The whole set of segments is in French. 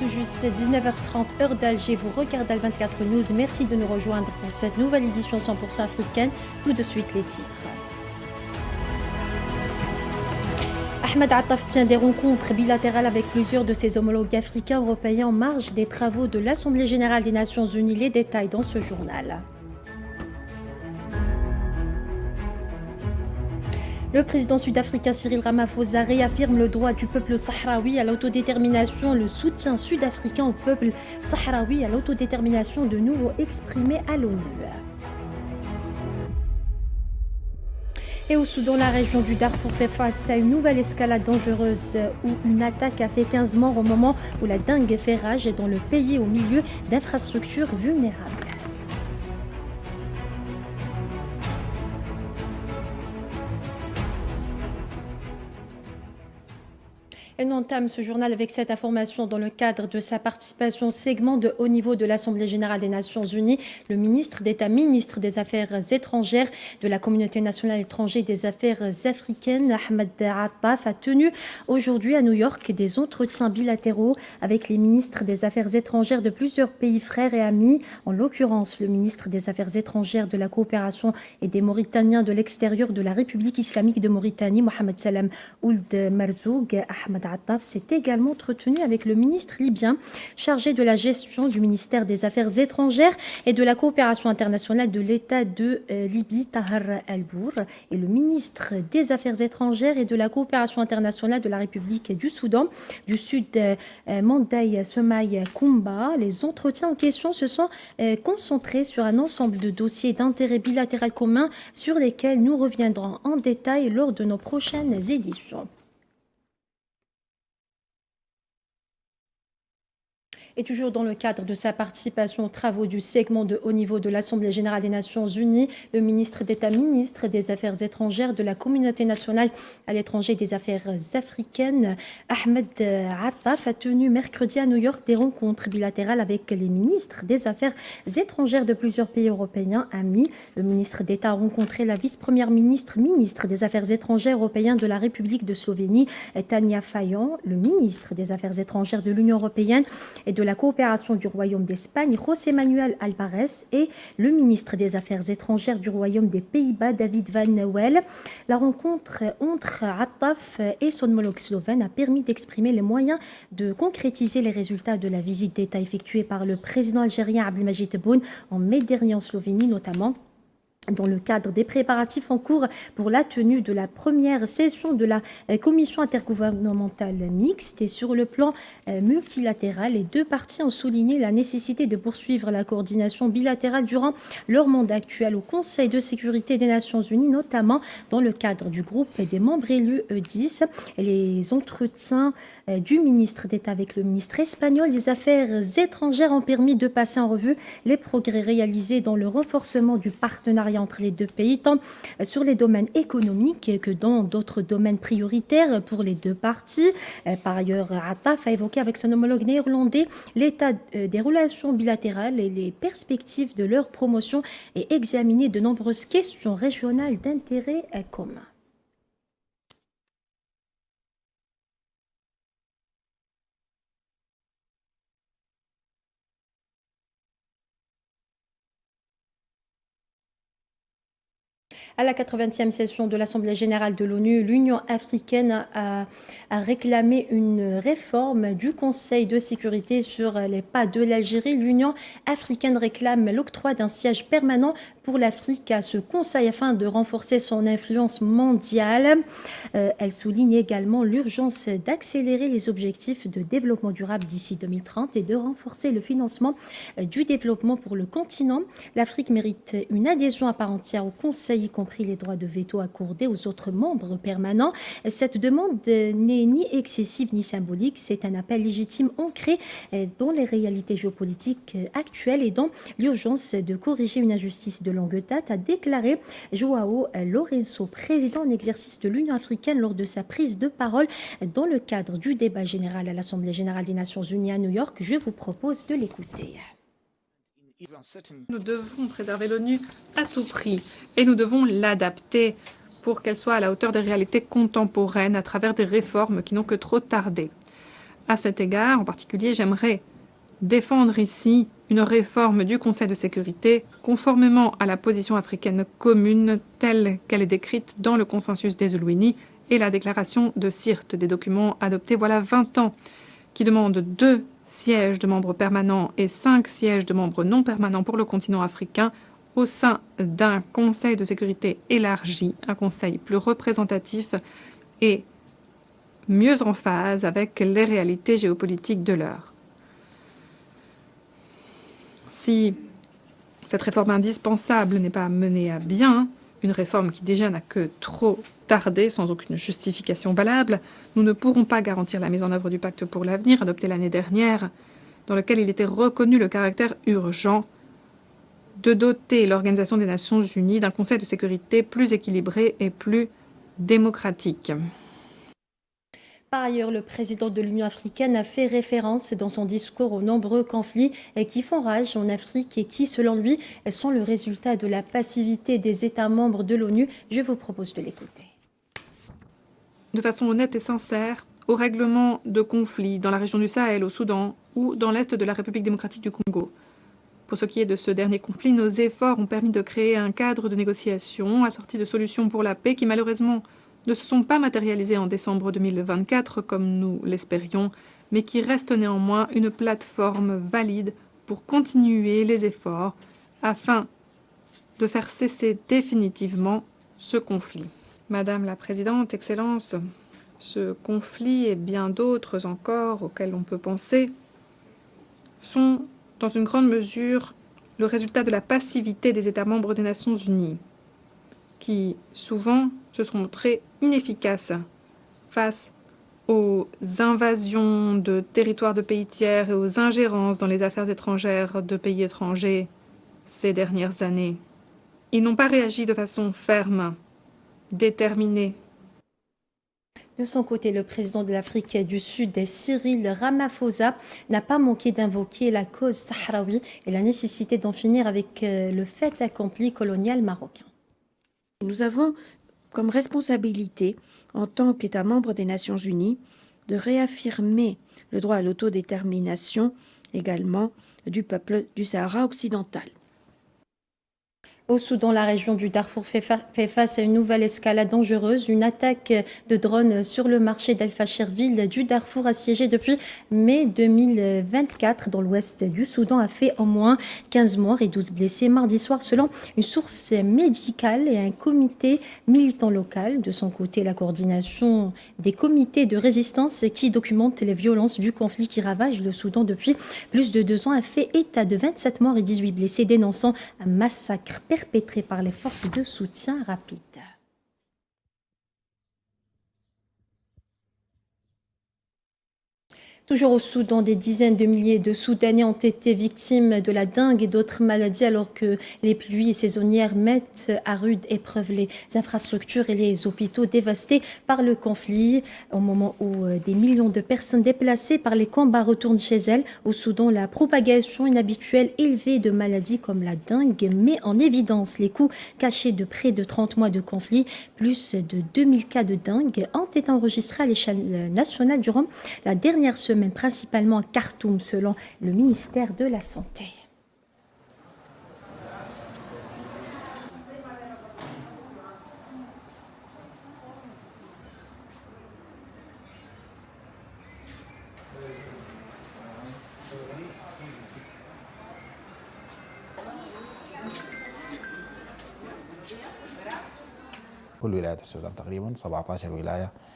tout juste 19h30 heure d'Alger. Vous regardez le 24 News. Merci de nous rejoindre pour cette nouvelle édition 100% africaine. Tout de suite les titres. Ahmed Attaf tient des rencontres bilatérales avec plusieurs de ses homologues africains européens en marge des travaux de l'Assemblée générale des Nations unies. Les détails dans ce journal. Le président sud-africain Cyril Ramaphosa réaffirme le droit du peuple sahraoui à l'autodétermination, le soutien sud-africain au peuple sahraoui à l'autodétermination de nouveau exprimé à l'ONU. Et au Soudan, la région du Darfour fait face à une nouvelle escalade dangereuse où une attaque a fait 15 morts au moment où la dengue fait rage dans le pays au milieu d'infrastructures vulnérables. Elle entame ce journal avec cette information dans le cadre de sa participation au segment de haut niveau de l'Assemblée générale des Nations unies. Le ministre d'État, ministre des Affaires étrangères de la Communauté nationale étrangère et des Affaires africaines, Ahmed Attaf, a tenu aujourd'hui à New York des entretiens bilatéraux avec les ministres des Affaires étrangères de plusieurs pays frères et amis, en l'occurrence le ministre des Affaires étrangères de la coopération et des Mauritaniens de l'extérieur de la République islamique de Mauritanie, Mohamed Salam Ould Marzoug. Ahmed Attaf s'est également entretenu avec le ministre libyen chargé de la gestion du ministère des Affaires étrangères et de la coopération internationale de l'État de Libye, Tahar El-Bour, et le ministre des Affaires étrangères et de la coopération internationale de la République du Soudan du Sud, Mandaï Semaï Koumba. Les entretiens en question se sont concentrés sur un ensemble de dossiers d'intérêt bilatéral commun sur lesquels nous reviendrons en détail lors de nos prochaines éditions. Et toujours dans le cadre de sa participation aux travaux du segment de haut niveau de l'Assemblée générale des Nations unies, le ministre d'État, ministre des Affaires étrangères de la Communauté nationale à l'étranger et des Affaires africaines, Ahmed Attaf, a tenu mercredi à New York des rencontres bilatérales avec les ministres des Affaires étrangères de plusieurs pays européens amis. Le ministre d'État a rencontré la vice-première ministre, ministre des Affaires étrangères européenne de la République de Slovénie, Tanja Fajon, le ministre des Affaires étrangères de l'Union européenne et de la coopération du Royaume d'Espagne, José Manuel Alvarez, et le ministre des Affaires étrangères du Royaume des Pays-Bas, David Van Wel. La rencontre entre Attaf et son homologue slovène a permis d'exprimer les moyens de concrétiser les résultats de la visite d'État effectuée par le président algérien Abdelmadjid Tebboune en mai dernier en Slovénie, notamment dans le cadre des préparatifs en cours pour la tenue de la première session de la commission intergouvernementale mixte. Et sur le plan multilatéral, les deux parties ont souligné la nécessité de poursuivre la coordination bilatérale durant leur mandat actuel au Conseil de sécurité des Nations Unies, notamment dans le cadre du groupe des membres élus E10. Les entretiens du ministre d'État avec le ministre espagnol des Affaires étrangères ont permis de passer en revue les progrès réalisés dans le renforcement du partenariat entre les deux pays, tant sur les domaines économiques que dans d'autres domaines prioritaires pour les deux parties. Par ailleurs, Attaf a évoqué avec son homologue néerlandais l'état des relations bilatérales et les perspectives de leur promotion et examiné de nombreuses questions régionales d'intérêt commun. À la 80e session de l'Assemblée générale de l'ONU, l'Union africaine a réclamé une réforme du Conseil de sécurité sur les pas de l'Algérie. L'Union africaine réclame l'octroi d'un siège permanent pour l'Afrique à ce Conseil afin de renforcer son influence mondiale. Elle souligne également l'urgence d'accélérer les objectifs de développement durable d'ici 2030 et de renforcer le financement du développement pour le continent. L'Afrique mérite une adhésion à part entière au Conseil, y compris les droits de veto accordés aux autres membres permanents. Cette demande n'est ni excessive ni symbolique, c'est un appel légitime ancré dans les réalités géopolitiques actuelles et dans l'urgence de corriger une injustice de longue date, a déclaré João Lourenço, président en exercice de l'Union africaine, lors de sa prise de parole dans le cadre du débat général à l'Assemblée générale des Nations unies à New York. Je vous propose de l'écouter. Nous devons préserver l'ONU à tout prix et nous devons l'adapter pour qu'elle soit à la hauteur des réalités contemporaines à travers des réformes qui n'ont que trop tardé. À cet égard, en particulier, j'aimerais défendre ici une réforme du Conseil de sécurité conformément à la position africaine commune telle qu'elle est décrite dans le consensus des Uluwini et la déclaration de Sirte, des documents adoptés voilà 20 ans, qui demandent 2 sièges de membres permanents et 5 sièges de membres non permanents pour le continent africain au sein d'un Conseil de sécurité élargi, un conseil plus représentatif et mieux en phase avec les réalités géopolitiques de l'heure. Si cette réforme indispensable n'est pas menée à bien, une réforme qui déjà n'a que trop tardé sans aucune justification valable, nous ne pourrons pas garantir la mise en œuvre du pacte pour l'avenir adopté l'année dernière, dans lequel il était reconnu le caractère urgent de doter l'Organisation des Nations Unies d'un Conseil de sécurité plus équilibré et plus démocratique. Par ailleurs, le président de l'Union africaine a fait référence dans son discours aux nombreux conflits qui font rage en Afrique et qui, selon lui, sont le résultat de la passivité des États membres de l'ONU. Je vous propose de l'écouter. De façon honnête et sincère, au règlement de conflits dans la région du Sahel, au Soudan ou dans l'Est de la République démocratique du Congo. Pour ce qui est de ce dernier conflit, nos efforts ont permis de créer un cadre de négociation assorti de solutions pour la paix qui, malheureusement, ne se sont pas matérialisées en décembre 2024 comme nous l'espérions, mais qui restent néanmoins une plateforme valide pour continuer les efforts afin de faire cesser définitivement ce conflit. Madame la Présidente, Excellence, ce conflit et bien d'autres encore auxquels on peut penser sont dans une grande mesure le résultat de la passivité des États membres des Nations Unies, qui souvent se sont montrés inefficaces face aux invasions de territoires de pays tiers et aux ingérences dans les affaires étrangères de pays étrangers ces dernières années. Ils n'ont pas réagi de façon ferme, déterminée. De son côté, le président de l'Afrique du Sud, Cyril Ramaphosa, n'a pas manqué d'invoquer la cause sahraoui et la nécessité d'en finir avec le fait accompli colonial marocain. Nous avons comme responsabilité, en tant qu'État membre des Nations Unies, de réaffirmer le droit à l'autodétermination également du peuple du Sahara occidental. Au Soudan, la région du Darfour fait face à une nouvelle escalade dangereuse. Une attaque de drones sur le marché d'Al-Fashir, ville du Darfour assiégée depuis mai 2024 dans l'ouest du Soudan, a fait au moins 15 morts et 12 blessés mardi soir selon une source médicale et un comité militant local. De son côté, la coordination des comités de résistance qui documentent les violences du conflit qui ravage le Soudan depuis plus de 2 ans a fait état de 27 morts et 18 blessés, dénonçant un massacre perpétrés par les forces de soutien rapide. Toujours au Soudan, des dizaines de milliers de Soudanais ont été victimes de la dengue et d'autres maladies alors que les pluies saisonnières mettent à rude épreuve les infrastructures et les hôpitaux dévastés par le conflit. Au moment où des millions de personnes déplacées par les combats retournent chez elles, au Soudan, la propagation inhabituelle élevée de maladies comme la dengue met en évidence les coûts cachés de près de 30 mois de conflit. Plus de 2000 cas de dengue ont été enregistrés à l'échelle nationale durant la dernière semaine, principalement à Khartoum, selon le ministère de la Santé.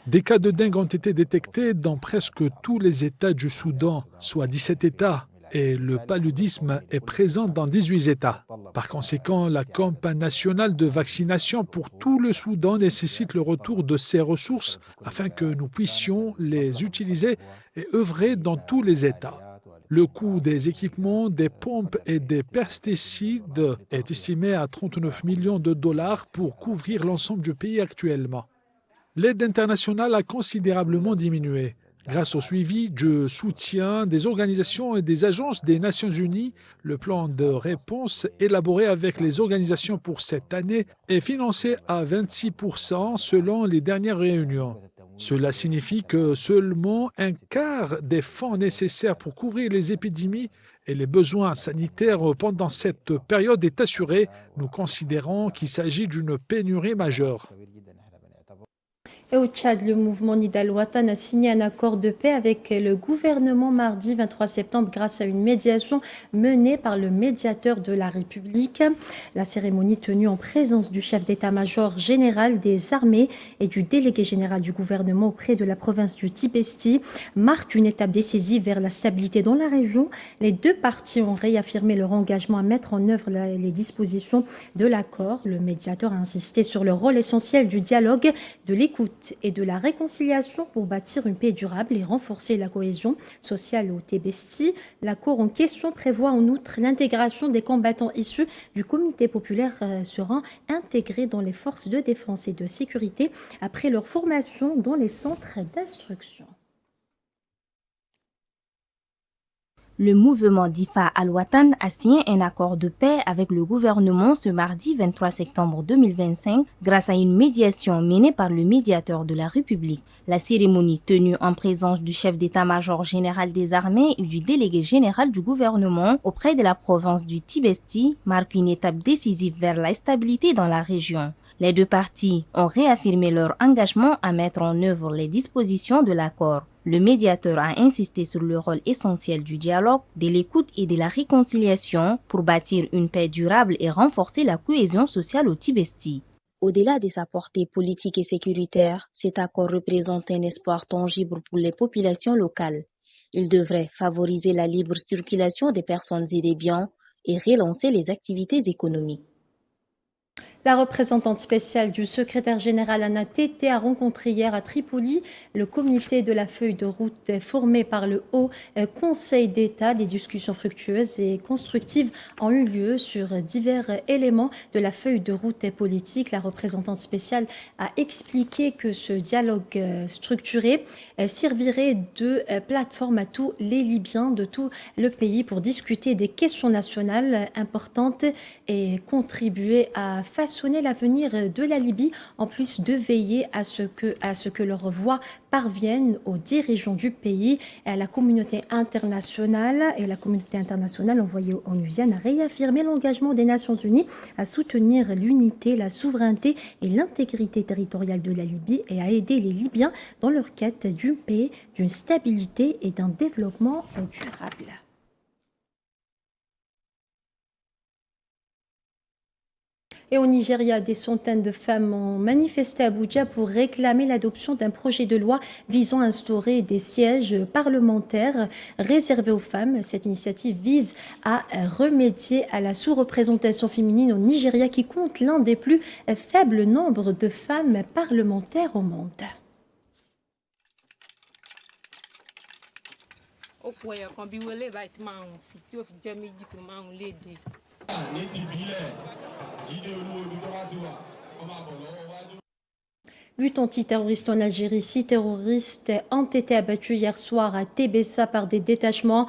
Des cas de dengue ont été détectés dans presque tous les États du Soudan, soit 17 États, et le paludisme est présent dans 18 États. Par conséquent, la campagne nationale de vaccination pour tout le Soudan nécessite le retour de ces ressources afin que nous puissions les utiliser et œuvrer dans tous les États. Le coût des équipements, des pompes et des pesticides est estimé à 39 millions de dollars pour couvrir l'ensemble du pays actuellement. L'aide internationale a considérablement diminué. Grâce au suivi du soutien des organisations et des agences des Nations Unies, le plan de réponse élaboré avec les organisations pour cette année est financé à 26% selon les dernières réunions. Cela signifie que seulement un quart des fonds nécessaires pour couvrir les épidémies et les besoins sanitaires pendant cette période est assuré. Nous considérons qu'il s'agit d'une pénurie majeure. Et au Tchad, le mouvement Nida al Watan a signé un accord de paix avec le gouvernement mardi 23 septembre grâce à une médiation menée par le médiateur de la République. La cérémonie tenue en présence du chef d'état-major général des armées et du délégué général du gouvernement auprès de la province du Tibesti marque une étape décisive vers la stabilité dans la région. Les deux parties ont réaffirmé leur engagement à mettre en œuvre les dispositions de l'accord. Le médiateur a insisté sur le rôle essentiel du dialogue, de l'écoute et de la réconciliation pour bâtir une paix durable et renforcer la cohésion sociale au Tibesti. L'accord en question prévoit en outre l'intégration des combattants issus du comité populaire seront intégrés dans les forces de défense et de sécurité après leur formation dans les centres d'instruction. Le mouvement Difa al-Watan a signé un accord de paix avec le gouvernement ce mardi 23 septembre 2025 grâce à une médiation menée par le médiateur de la République. La cérémonie tenue en présence du chef d'état-major général des armées et du délégué général du gouvernement auprès de la province du Tibesti marque une étape décisive vers la stabilité dans la région. Les deux parties ont réaffirmé leur engagement à mettre en œuvre les dispositions de l'accord. Le médiateur a insisté sur le rôle essentiel du dialogue, de l'écoute et de la réconciliation pour bâtir une paix durable et renforcer la cohésion sociale au Tibesti. Au-delà de sa portée politique et sécuritaire, cet accord représente un espoir tangible pour les populations locales. Il devrait favoriser la libre circulation des personnes et des biens et relancer les activités économiques. La représentante spéciale du secrétaire général Anna Tété a rencontré hier à Tripoli le comité de la feuille de route formé par le Haut Conseil d'État. Des discussions fructueuses et constructives ont eu lieu sur divers éléments de la feuille de route politique. La représentante spéciale a expliqué que ce dialogue structuré servirait de plateforme à tous les Libyens de tout le pays pour discuter des questions nationales importantes et contribuer à façonner l'avenir de la Libye, en plus de veiller à ce que leur voix parvienne aux dirigeants du pays et à la communauté internationale. Et la communauté internationale envoyée en Onusienne a réaffirmé l'engagement des Nations Unies à soutenir l'unité, la souveraineté et l'intégrité territoriale de la Libye et à aider les Libyens dans leur quête d'une paix, d'une stabilité et d'un développement durable. Et au Nigeria, des centaines de femmes ont manifesté à Abuja pour réclamer l'adoption d'un projet de loi visant à instaurer des sièges parlementaires réservés aux femmes. Cette initiative vise à remédier à la sous-représentation féminine au Nigeria qui compte l'un des plus faibles nombres de femmes parlementaires au monde. Lutte antiterroriste en Algérie, 6 terroristes ont été abattus hier soir à Tébessa par des détachements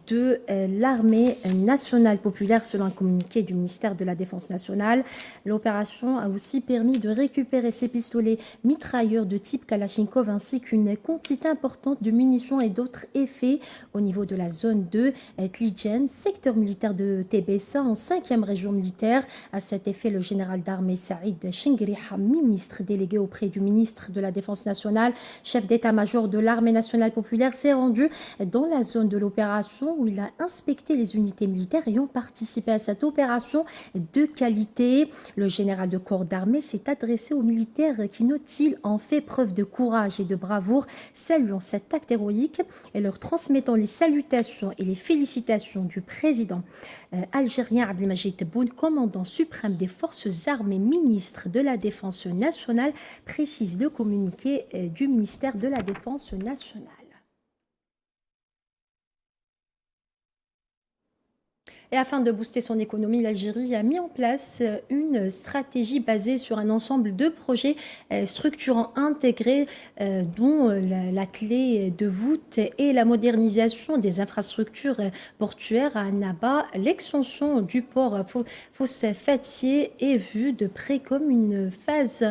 de l'armée nationale populaire selon un communiqué du ministère de la Défense nationale. L'opération a aussi permis de récupérer ces pistolets mitrailleurs de type Kalachnikov ainsi qu'une quantité importante de munitions et d'autres effets au niveau de la zone de Tlijen, secteur militaire de Tébessa en 5e région militaire. À cet effet, le général d'armée Saïd Chengriha, ministre délégué auprès du ministre de la Défense nationale, chef d'état-major de l'armée nationale populaire, s'est rendu dans la zone de l'opération où il a inspecté les unités militaires ayant participé à cette opération de qualité. Le général de corps d'armée s'est adressé aux militaires qui, note-t-il, ont fait preuve de courage et de bravoure, saluant cet acte héroïque et leur transmettant les salutations et les félicitations du président algérien Abdelmajid Tebboune, commandant suprême des forces armées, ministre de la Défense nationale, précise le communiqué du ministère de la Défense nationale. Et afin de booster son économie, l'Algérie a mis en place une stratégie basée sur un ensemble de projets structurants intégrés dont la clé de voûte est la modernisation des infrastructures portuaires à Annaba. L'extension du port phosphatier est vue de près comme une phase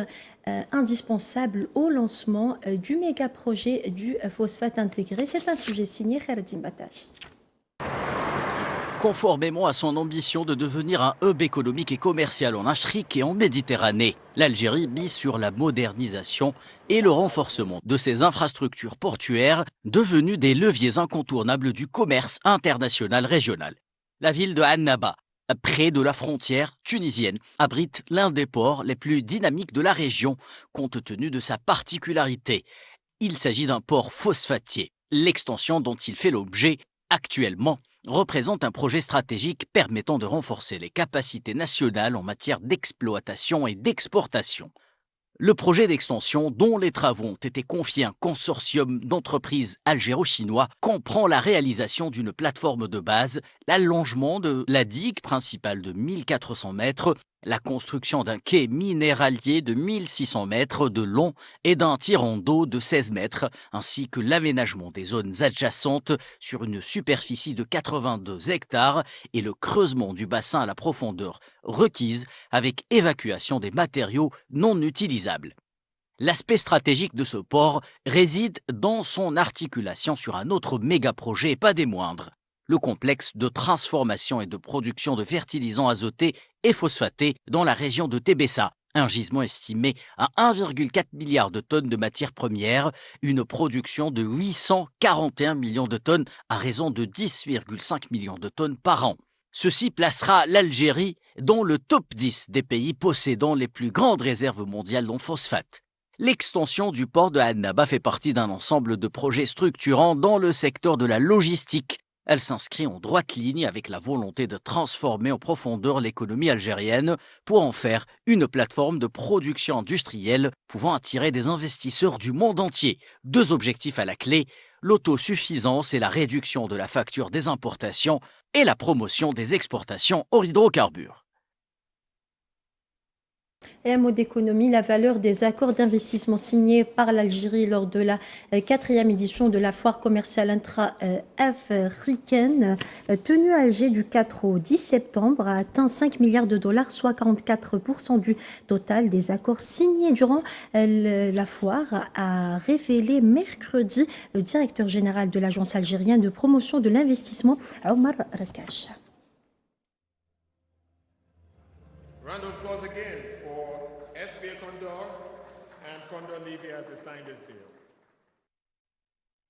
indispensable au lancement du méga-projet du phosphate intégré. C'est un sujet signé Khareddine Batache. Conformément à son ambition de devenir un hub économique et commercial en Afrique et en Méditerranée, l'Algérie mise sur la modernisation et le renforcement de ses infrastructures portuaires, devenues des leviers incontournables du commerce international régional. La ville de Annaba, près de la frontière tunisienne, abrite l'un des ports les plus dynamiques de la région, compte tenu de sa particularité. Il s'agit d'un port phosphatier. L'extension dont il fait l'objet actuellement représente un projet stratégique permettant de renforcer les capacités nationales en matière d'exploitation et d'exportation. Le projet d'extension, dont les travaux ont été confiés à un consortium d'entreprises algéro-chinois, comprend la réalisation d'une plateforme de base, l'allongement de la digue principale de 1400 mètres, la construction d'un quai minéralier de 1600 mètres de long et d'un tirant d'eau de 16 mètres, ainsi que l'aménagement des zones adjacentes sur une superficie de 82 hectares et le creusement du bassin à la profondeur requise avec évacuation des matériaux non utilisables. L'aspect stratégique de ce port réside dans son articulation sur un autre méga-projet et pas des moindres. Le complexe de transformation et de production de fertilisants azotés et phosphatés dans la région de Tébessa, un gisement estimé à 1,4 milliard de tonnes de matières premières, une production de 841 millions de tonnes à raison de 10,5 millions de tonnes par an. Ceci placera l'Algérie dans le top 10 des pays possédant les plus grandes réserves mondiales en phosphate. L'extension du port de Annaba fait partie d'un ensemble de projets structurants dans le secteur de la logistique. Elle s'inscrit en droite ligne avec la volonté de transformer en profondeur l'économie algérienne pour en faire une plateforme de production industrielle pouvant attirer des investisseurs du monde entier. Deux objectifs à la clé, l'autosuffisance et la réduction de la facture des importations et la promotion des exportations hors hydrocarbures. Et un mot d'économie, la valeur des accords d'investissement signés par l'Algérie lors de la 4e édition de la foire commerciale intra-africaine tenue à Alger du 4 au 10 septembre a atteint 5 milliards de dollars, soit 44% du total des accords signés durant la foire, a révélé mercredi le directeur général de l'Agence algérienne de promotion de l'investissement, Omar Rakash. Round of applause again for SBA Condor and Condor Libya as they signed this deal.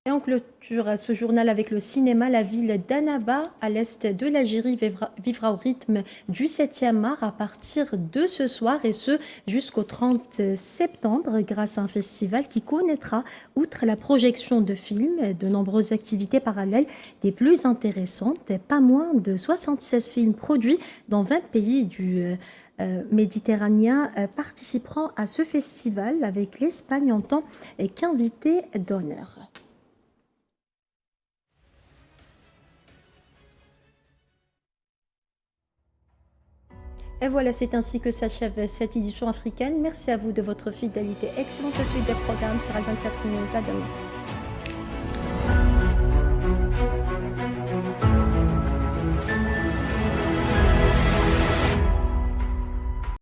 Et on clôture ce journal avec le cinéma. La ville d'Annaba, à l'est de l'Algérie, vivra au rythme du 7e art à partir de ce soir et ce jusqu'au 30 septembre grâce à un festival qui connaîtra, outre la projection de films, de nombreuses activités parallèles des plus intéressantes. Pas moins de 76 films produits dans 20 pays du méditerranéen participeront à ce festival avec l'Espagne en tant qu'invité d'honneur. Et voilà, c'est ainsi que s'achève cette édition africaine. Merci à vous de votre fidélité. Excellente suite des programmes sur Al 24 News. À demain.